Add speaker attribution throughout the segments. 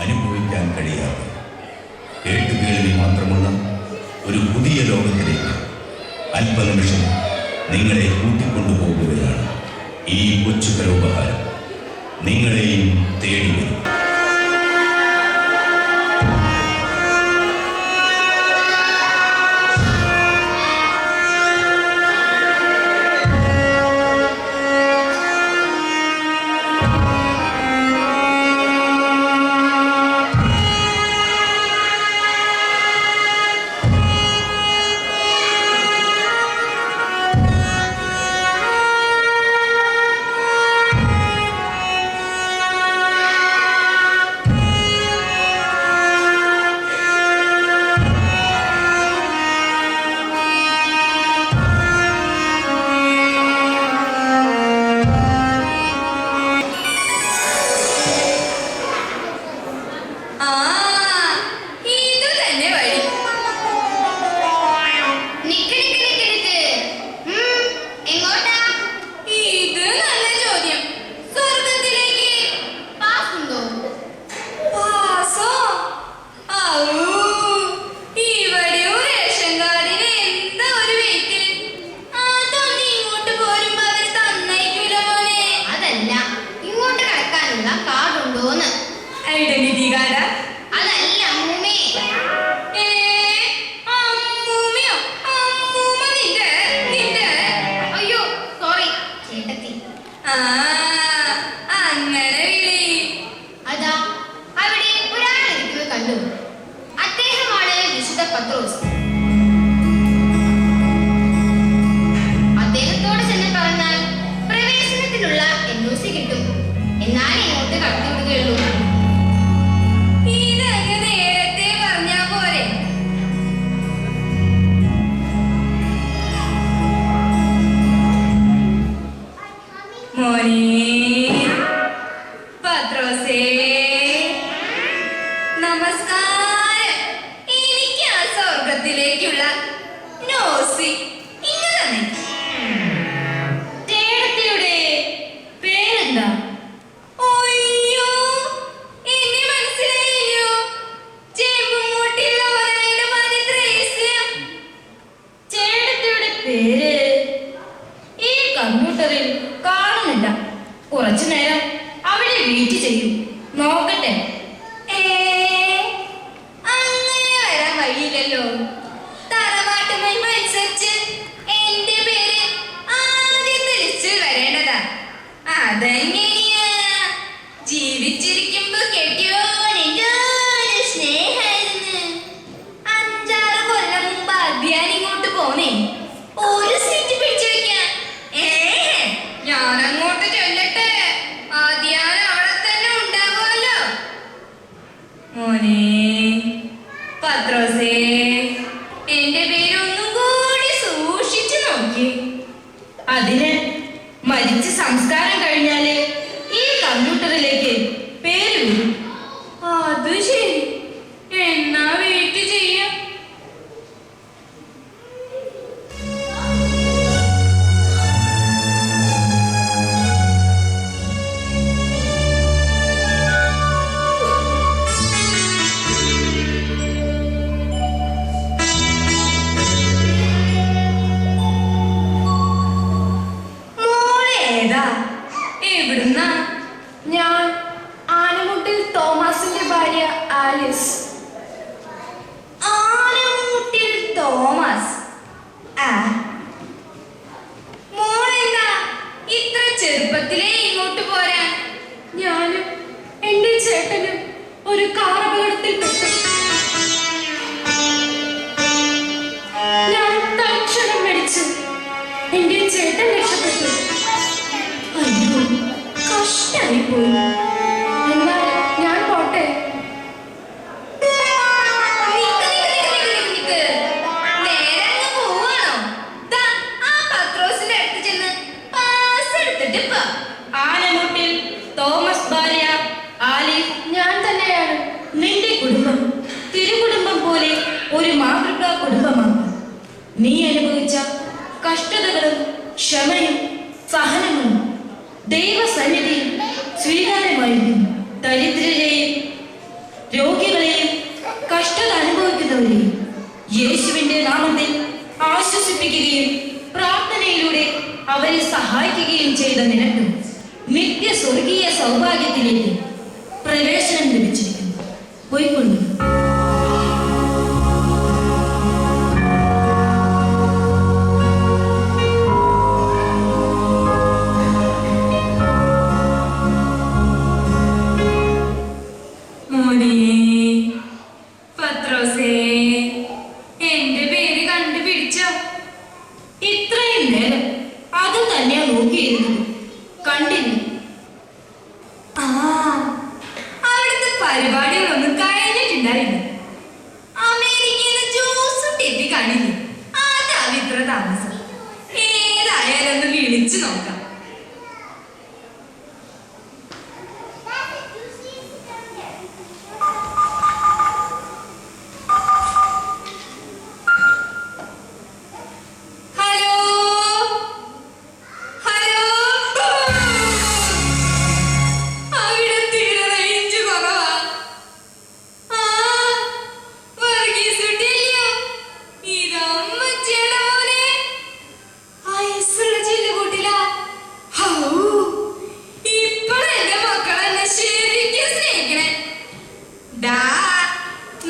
Speaker 1: അനുഭവിക്കാൻ കഴിയാതെ കേട്ടുകേൾവി മാത്രമുള്ള ഒരു പുതിയ ലോകത്തിലേക്ക് അല്പനിമിഷം നിങ്ങളെ കൂട്ടിക്കൊണ്ടുപോകുകയാണ് ഈ കൊച്ചു പരോപകാരം. നിങ്ങളെയും തേടി വരും.
Speaker 2: അദ്ദേഹത്തോട് ചെന്ന് പറഞ്ഞാൽ പ്രവേശനത്തിനുള്ള NOC കിട്ടും. എന്നാൽ ഇങ്ങോട്ട് കടത്തിവിടുകയുള്ളൂ.
Speaker 3: ഇതങ്ങ് നേരത്തെ പറഞ്ഞാ പോരെ? മോനെ പത്രോസേ, നമസ്കാരം. എനിക്ക് ആ സ്വർഗത്തിലേക്കുള്ള നോസി ഇങ്ങനെ. ചേട്ടത്തിയുടെ പേരെന്താ? അയ്യോ, എന്നെ മനസ്സിലായില്ലോ. ചേമ്പുമൂട്ടിലുള്ളവരായുടെ മതി ത്രേസ്യ. ചേട്ടത്തിയുടെ പേര് ഈ കമ്പ്യൂട്ടറിൽ കാണുന്നില്ല. കുറച്ചു നേരം അവിടെ വെയിറ്റ് ചെയ്യും, നോക്കട്ടെ. അങ്ങനെ വരാൻ വഴിയില്ലല്ലോ. തറവാട്ടുമായി മത്സരിച്ച് എന്റെ പേര് ആദ്യത്തെ ലിസ്റ്റിൽ വരേണ്ടതാ. അതെങ്ങനെയാ? ജീവിച്ചിരിക്കുമ്പോ കെട്ടിയോ നെഞ്ചോര് സ്നേഹായിരുന്നു. 5-6 കൊല്ലം മുമ്പ് അധ്യാനം ഇങ്ങോട്ട് പോന്നേ ഒരു സീറ്റ് പിടിച്ചു വെക്കാൻ. ഞാൻ അങ്ങോട്ട് ചൊല്ലട്ടെ, ആദ്യാനം അവിടെ തന്നെ ഉണ്ടാകുമല്ലോ. മോനെ പത്രോസേ, എന്റെ പേരൊന്നും കൂടി സൂക്ഷിച്ചു നോക്കി. അതിന് മരിച്ച് സംസ്കാരം കഴിഞ്ഞാല് ഈ കമ്പ്യൂട്ടറിലേക്ക് പേര് വരും. അത് ശരി, എന്നാ വെയിറ്റ് ചെയ്യാം. എവിടുന്ന? ഞാൻ ആനമുട്ടിൽ തോമസിന്റെ ഭാര്യ ആലിസ്. ആനമുട്ടിൽ തോമസ്? മോളെന്താ ഇത്ര ചെറുപ്പത്തിലേ ഇങ്ങോട്ട് പോരാൻ? ഞാനും എന്റെ ചേട്ടനും ഒരു കാർ അപകടത്തിൽ പെട്ടു. ഞാൻ തൽക്ഷണം മരിച്ചു. എന്റെ ചേട്ടൻ രക്ഷപ്പെട്ടു. അയ്യോ, കഷ്ടായി പോയി. എന്നാൽ ഞാൻ പോട്ടെ. നേരെ പോവാണോ? ആ പത്രോസിന്റെ അടുത്ത് ചെന്ന് പാസ് എടുത്തിട്ട് പോ. ആനമുട്ടിൽ തോമസ് ഭാര്യ ആലിസ് ഞാൻ തന്നെയാണ്. നിന്റെ കുടുംബം തിരുകുടുംബം പോലെ ഒരു മാതൃകാ കുടുംബമാണ്. നീ അനുഭവിച്ച കഷ്ടതകളും ക്ഷമയും സഹനങ്ങളും ദൈവസന്നിധിയിൽ സ്വീകാര്യമായിരുന്നു. ദരിദ്രരെയും സഹായിക്കുകയും ചെയ്ത നിനക്ക് നിത്യ സ്വർഗീയ സൗഭാഗ്യത്തിലേക്ക് പ്രവേശനം ലഭിച്ചിരിക്കുന്നു. പോയിക്കൊള്ളു.
Speaker 4: പരിപാടികളൊന്നും കഴിഞ്ഞിട്ടുണ്ടായിരുന്നു. അമേരിക്കയിൽ ജ്യൂസും ടെറ്റി കാണില്ലേ, അതാവും ഇത്ര താമസം. ഏതായാലും ഒന്ന് വിളിച്ചു നോക്കാം.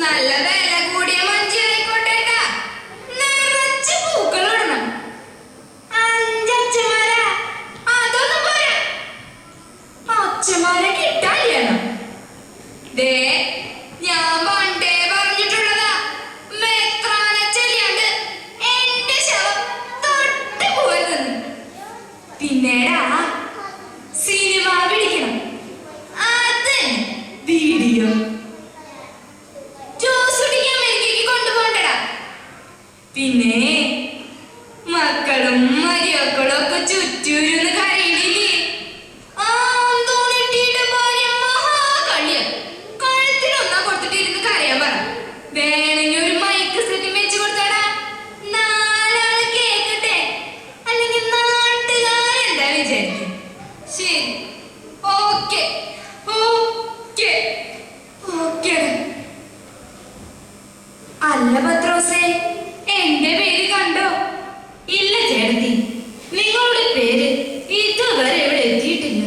Speaker 4: നല്ല വില കൂടിയ മഞ്ചി ആയിക്കോട്ടെ, നിറച്ച് പൂക്കളിടണം. 5 അച്ഛന്മാരാ, അതൊന്നും പോരാ, അച്ഛന്മാരെ കിട്ടാനില്ല. ദേ ഞാൻ പണ്ടേ പറഞ്ഞിട്ടുള്ളതാ, മെത്രാനെ ചെല്ലാണ്ട് എന്റെ ശവം തൊട്ട് പോരുതെന്ന്. പിന്നേടാ സിനിമ പിടിക്കണം, അത് വീഡിയോ പിന്നെ മക്കളും മരിമക്കളും ഒക്കെ ചുറ്റൂരുന്ന് കരയില്ലേ. മഹാകളിയ കഴുത്തിലൊന്നാ കൊടുത്തിട്ടിരുന്ന് കരയാൻ പറ. വേണമെങ്കിൽ ഒരു മൈക്ക് സെറ്റ് വെച്ച് കൊടുത്താടാ, 4 ആള് കേക്കട്ടെ. അല്ലെങ്കിൽ നാട്ടുകാരെന്താ വിചാരിക്കും. ശരി, ഓക്കെ ഓക്കെ ഓക്കെ. അല്ല പത്രോസേ, എന്റെ പേര് കണ്ടോ? ഇല്ല ചേട്ടത്തി, നിങ്ങളുടെ പേര് ഇതുവരെ ഇവിടെ എത്തിയിട്ടില്ല.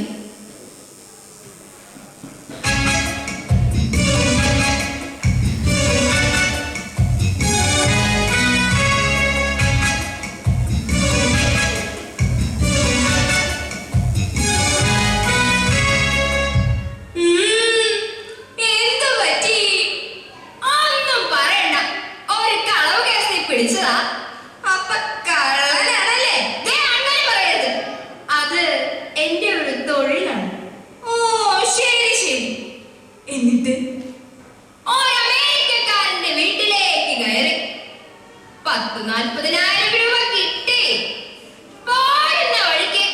Speaker 4: എന്തു പറ്റി? ഒന്നും പറയണ്ട, ഒരു കളവ് കേസിൽ പിടിച്ചതാ. അപ്പൊ കള്ളനാണല്ലേ? അങ്ങനെ പറയരുത്, അത് എന്റെ ഒരു തൊഴിലാണ്. ഓ ശരി ശരി. എന്നിട്ട് ഒരു അമേരിക്കക്കാരന്റെ വീട്ടിലേക്ക് കയറി 10,000-40,000 രൂപ കിട്ടി. പോരുന്ന വഴിക്ക്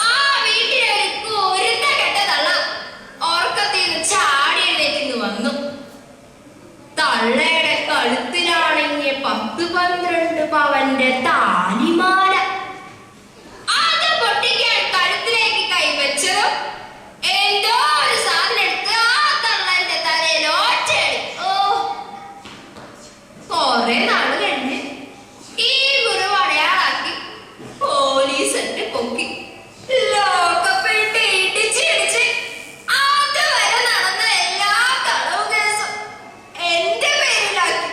Speaker 4: ആ വീട്ടിലൊരു കുരുത്ത കെട്ടതള്ള ഓർക്കത്തിൽ നിന്ന് ചാടി എഴുന്നേറ്റ് വന്നു. തള്ളയുടെ കഴുത്തിലാണെങ്കിൽ 10-12 പവന്റെ താലിമാല. അത് പൊട്ടിക്കാൻ കഴുത്തിലേക്ക് കൈവച്ചതും എന്തോ ഒരു സാധനം എടുത്ത് ആ തള്ളന്റെ തലയിൽ ഒറ്റയടി. ഓ, കൊറേ നാള് കഴിഞ്ഞ് ഈ മുറിവ് അടയാളാക്കി പോലീസ് എന്നെ പൊക്കി ലോകപ്പെട്ട് ഇടിച്ചിടിച്ച് അതുവരെ നടന്ന എല്ലാ കളവ് കേസും എന്റെ പേരിലാക്കി.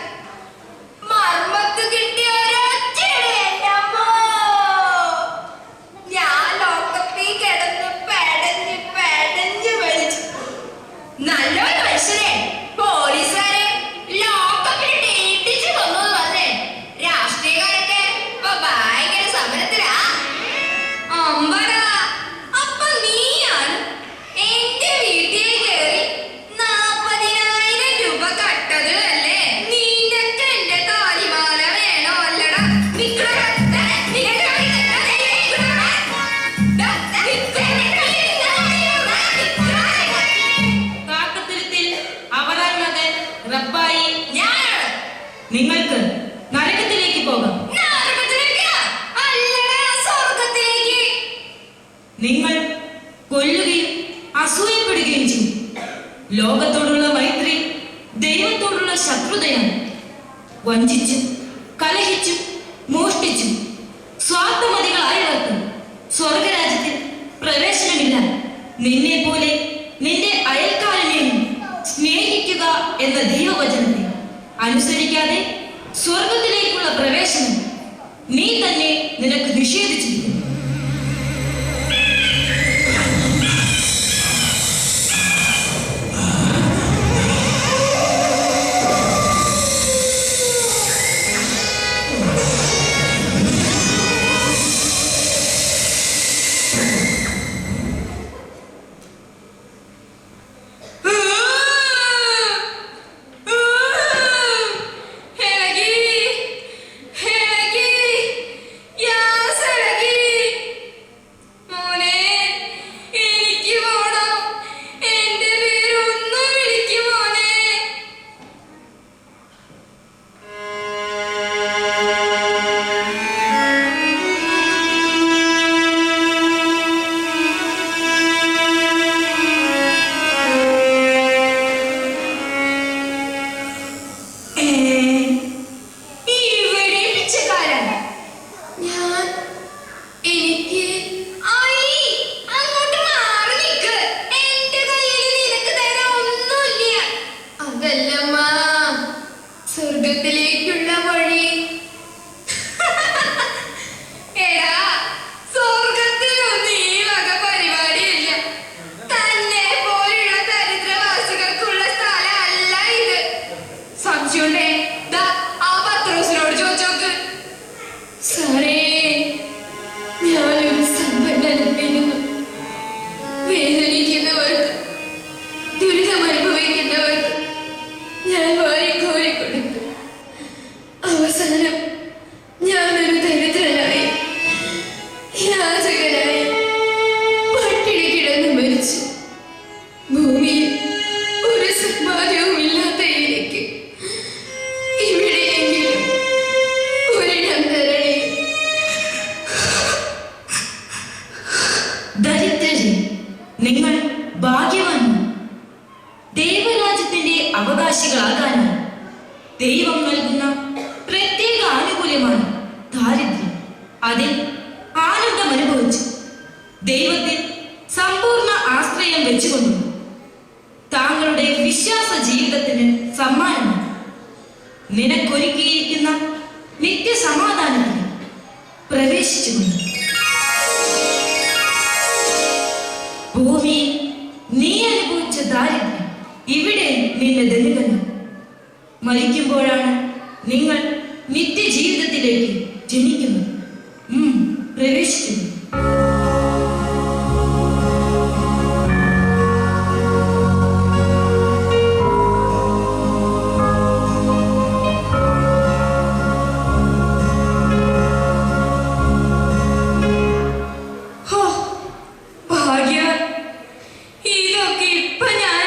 Speaker 4: മർമ്മത്ത് കിട്ടിയ ഒരൊറ്റയടി എന്റെ അമ്മോ. ഞാൻ ലോകപ്പിൽ കിടന്ന് പെടഞ്ഞ് പെടഞ്ഞ് മരിച്ചു. നല്ലൊരു മനുഷ്യനെ പോലീസുകാരെ ലോകപ്പിലിട്ട് ഇടിച്ച് കൊന്നു പറഞ്ഞേ. രാഷ്ട്രീയക്കാരൊക്കെ ഇപ്പൊ ഭയങ്കര സമരത്തിലാ. അമ്പടാ, അപ്പൊ നീയാണ് എന്റെ വീട്ടിൽ കയറി 40,000 രൂപ കട്ടത് അല്ലേ? നിനക്ക് എന്റെ താലിമാല വേണോ അല്ലടാ?
Speaker 3: കാക്കത്തുരുത്തിൽ അവതാർ മകൻ റബ്ബായി,
Speaker 4: ഞാനാണ്.
Speaker 3: നിങ്ങൾക്ക് നരകത്തിലേക്ക് പോകാം.
Speaker 4: നരകത്തിലേക്ക് അല്ലടാ, സ്വർഗത്തിലേക്ക്.
Speaker 3: നിങ്ങൾ കൊല്ലുകയും അസൂയപ്പെടുകയും ചെയ്യും. ലോകത്തോടുള്ള മൈത്രി ദൈവത്തോടുള്ള ശത്രുതയാണ്. വഞ്ചിച്ചും കലഹിച്ചും മോഷ്ടിച്ചും സ്വാർത്ഥമതികളായവർക്ക് പോലെ നിന്റെ അയൽക്കാരനെയും സ്നേഹിക്കുക എന്ന ദൈവവചനത്തെ അനുസരിക്കാതെ സ്വർഗത്തിലേക്കുള്ള പ്രവേശനം നീ തന്നെ നിനക്ക് നിഷേധിച്ചിരിക്കുന്നു.
Speaker 4: സ്വർഗത്തിലേക്കുള്ള വഴി. എടാ, സ്വർഗത്തിലൊന്നും ഈ വക പരിപാടിയില്ല. തന്നെ പോലുള്ള ദരിദ്രവാസികൾക്കുള്ള സ്ഥലമല്ല ഇത്. സംശയമുണ്ടേ? ദാ ആ പത്രോസിനോട് ചോദിച്ചോക്ക്. സാറേ, ഞാനൊരു സമ്പന്നനായിരുന്നു. വേദനിക്കുന്നവർക്ക്, ദുരിതം അനുഭവിക്കുന്നവർക്ക് ഞാൻ വാരിക്കോരി കൊടുത്തു. അവസാനം ഞാനൊരു ദരിദ്രനായി, യാചകനായി, പട്ടിണി കിടന്ന് മരിച്ചു. ഭൂമിയിൽ ഒരു സമ്പാദ്യവും ഇല്ലാത്ത എനിക്ക് ഇവിടെയെങ്കിലും ഒരിടം തരണേ.
Speaker 3: ദരിദ്രരെ, നിങ്ങൾ ഭാഗ്യവാന്മാർ. ദൈവരാജ്യത്തിന്റെ അവകാശികളാകാനായി ദൈവം നൽകുന്ന പ്രത്യേക ആനുകൂല്യമാണ് ദാരിദ്ര്യം. അതിൽ ആനന്ദം അനുഭവിച്ച് ദൈവത്തിൽ സമ്പൂർണ്ണ ആശ്രയം വെച്ചുകൊണ്ടു താങ്കളുടെ വിശ്വാസ ജീവിതത്തിന് സമ്മാനമാണ് നിനക്കൊരുക്കിയിരിക്കുന്ന നിത്യസമാധാനത്തിന് പ്രവേശിച്ചുകൊണ്ട് ഭൂമിയിൽ നീ അനുഭവിച്ച ദാരിദ്ര്യം ഇവിടെ നിന്നെ ധനികനാണ്. മരിക്കുമ്പോഴാണ് നിങ്ങൾ നിത്യജീവിതത്തിലേക്ക് ജനിക്കുന്നത്, പ്രവേശിക്കുന്നത്.
Speaker 4: ഹോ, ഭാഗ്യ, ഇതൊക്കെ ഇപ്പൊ ഞാൻ